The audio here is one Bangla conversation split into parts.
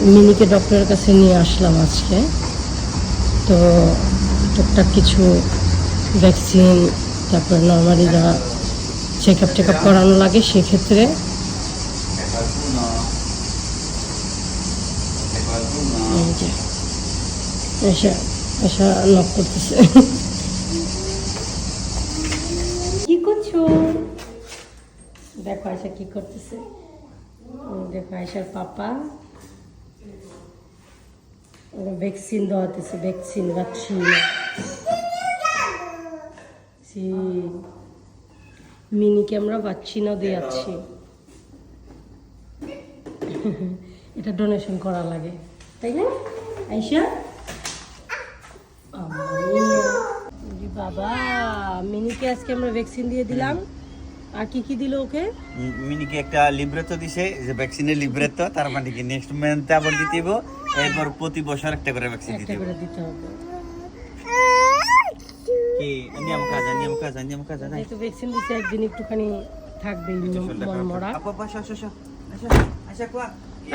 মিনিকে ডক্টরের কাছে নিয়ে আসলাম আজকে। তো টুকটাক কিছু ভ্যাকসিন, তারপরে নর্মালি যা চেক আপ করানো লাগে সেক্ষেত্রে এই যে এসা এসা নক করতেছে। কি করছো? দেখো আয়সা কি করতেছে। দেখো আয়সার পাপা ভ্যাকসিন দেওয়াতেছে, ভ্যাকসিন মিনিকে আমরা ভ্যাকসিনও দিয়াচ্ছি। এটা ডোনেশন করা লাগে, তাই না আয়সা? বাবা, মিনিকে আজকে আমরা ভ্যাকসিন দিয়ে দিলাম। আর কি কি দিল ওকে? মিনিকে একটা লিব্রেতো দিছে, যে ভ্যাকসিনের লিব্রেতো, তার মানে কি নেক্সট মান্থে আবার দিতে হবে। এরপর প্রতি বছর একটা করে ভ্যাকসিন দিতে হবে। কি নিয়ম কাজ নাই তো ভ্যাকসিন দিতে একদিন একটুখানি থাকবে মন মরা। আপা পাশে আসো আসো আসো আসো কোয়া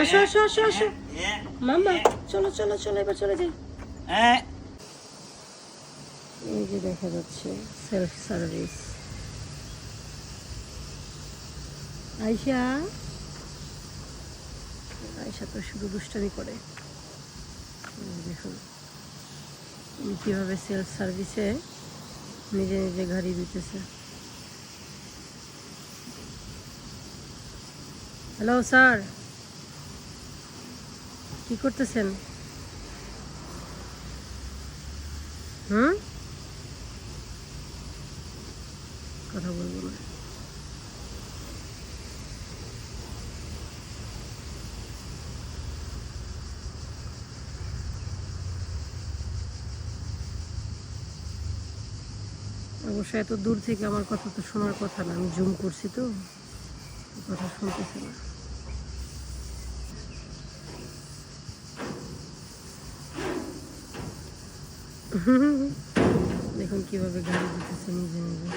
আসো আসো আসো আসো মাম্মা, চলো চলো চলো, এবার চলে যাই। এই যে দেখা যাচ্ছে সেলফ সার্ভিস। আয়শা আয়শা তো শুধু দুষ্টামি করে। দেখুন কিভাবে সেলফ সার্ভিসে নিজে নিজে গাড়ি দিতেছে। হ্যালো স্যার, কি করতেছেন? কথা বলবো না। অবশ্য এত দূর থেকে আমার কথা তো শোনার কথা না, আমি জুম করছি তো কথা শুনতেছে না। দেখুন কিভাবে গাড়ি দিতেছে নিজে নিজে।